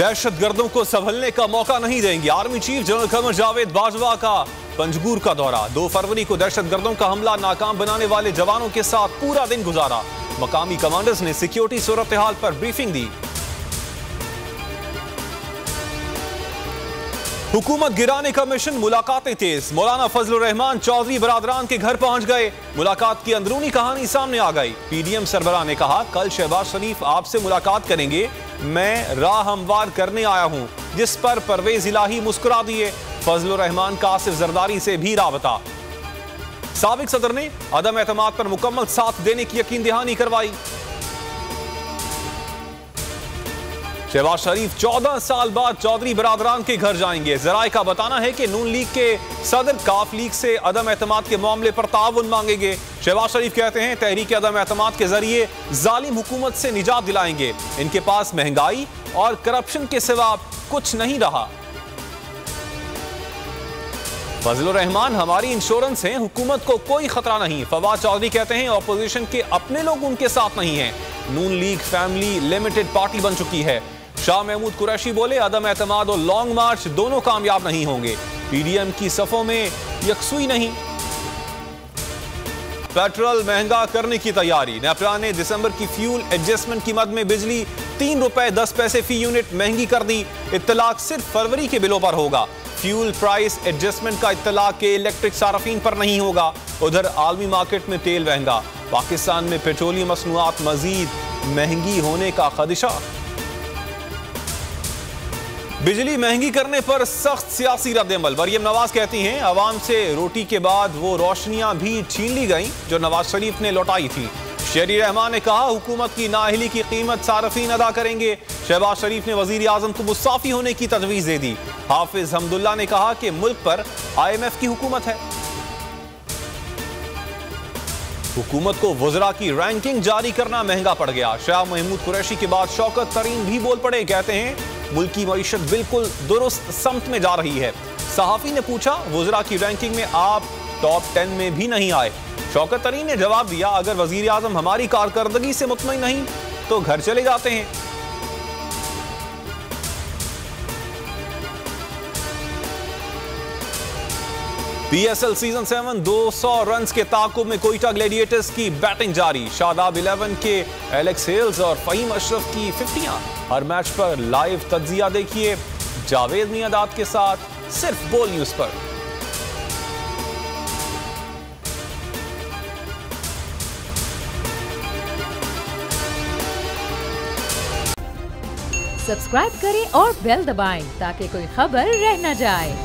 दहशतगर्दों को संभलने का मौका नहीं देंगे। Army chief general Qamar Javed Bajwa का पंजगूर का दौरा। 2 फरवरी को दहशतगर्दों का हमला नाकाम बनाने वाले जवानों के साथ पूरा दिन गुजारा। मकामी कमांडर्स ने सिक्योरिटी सूरत हाल पर ब्रीफिंग दी। हुकूमत गिराने का मिशन, मुलाकातें तेज। मौलाना फजलुर रहमान चौधरी बरादरान के घर पहुंच गए। मुलाकात की अंदरूनी कहानी सामने आ गई। पीडीएम सरबराह ने कहा, कल शहबाज शरीफ आपसे मुलाकात करेंगे। मैं राह हमवार करने आया हूं, जिस पर परवेज इलाही मुस्कुरा दिए। फजलुर रहमान का आसिफ जरदारी से भी राबता। साबिक सदर ने अदम एतमाद पर मुकम्मल साथ देने की यकीन दहानी करवाई। शहबाज शरीफ 14 साल बाद चौधरी बरादरान के घर जाएंगे। जराए का बताना है कि नून लीग के सदर काफ लीग से अदम एतमाद के मामले पर ताउन मांगेंगे। शहबाज शरीफ कहते हैं, तहरीक अदम एतमाद के जरिए जालिम हुकूमत से निजात दिलाएंगे। इनके पास महंगाई और करप्शन के सिवा कुछ नहीं रहा। फजलुर रहमान हमारी इंश्योरेंस है, हुकूमत को कोई खतरा नहीं। फवाद चौधरी कहते हैं, ऑपोजिशन के अपने लोग उनके साथ नहीं हैं। नून लीग फैमिली लिमिटेड पार्टी बन चुकी है। शाह महमूद कुरैशी बोले, अदम एतमाद और लॉन्ग मार्च दोनों कामयाब नहीं होंगे। पीडीएम की सफों में यकसुई नहीं। पेट्रोल महंगा करने की तैयारी। नेपरा ने दिसंबर की फ्यूल एडजस्टमेंट कीमत में बिजली 3 रुपए 10 पैसे फी यूनिट महंगी कर दी। इत्तलाक सिर्फ फरवरी के बिलों पर होगा। फ्यूल प्राइस एडजस्टमेंट का इत्तलाक के इलेक्ट्रिक सार्फिन पर नहीं होगा। उधर आलमी मार्केट में तेल महंगा। पाकिस्तान में पेट्रोलियम मसनूआत मजीद महंगी होने का खदशा। बिजली महंगी करने पर सख्त सियासी रद्द-ए-अमल। मरियम नवाज कहती हैं, अवाम से रोटी के बाद वो रोशनियां भी छीन ली गईं जो नवाज शरीफ ने लौटाई थी। शहरी रहमान ने कहा, हुकूमत की नाअहली की कीमत सारफीन अदा करेंगे। शहबाज शरीफ ने वजीर आजम को मुस्ताफी होने की तजवीज दे दी। हाफिज हमदुल्ला ने कहा कि मुल्क पर IMF की हुकूमत है। हुकूमत को वज़रा की रैंकिंग जारी करना महंगा पड़ गया। शाह महमूद कुरैशी के बाद शौकत तरीन भी बोल पड़े। कहते हैं, मुल्क की मईशत बिल्कुल दुरुस्त समत में जा रही है। सहाफी ने पूछा, वज़रा की रैंकिंग में आप टॉप 10 में भी नहीं आए। शौकत तरीन ने जवाब दिया, अगर वज़ीर आज़म हमारी कारकर्दगी से मुतमईन नहीं तो घर चले जाते हैं। PSL सीजन 7 200 रन्स के ताकुब में कोयटा ग्लैडिएटर्स की बैटिंग जारी। शादाब 11 के एलेक्स हेल्स और फहीम अशरफ की 50यां। हर मैच पर लाइव तज्जिया देखिए जावेद मियादाद के साथ, सिर्फ बोल न्यूज पर। सब्सक्राइब करें और बेल दबाएं ताकि कोई खबर रह न जाए।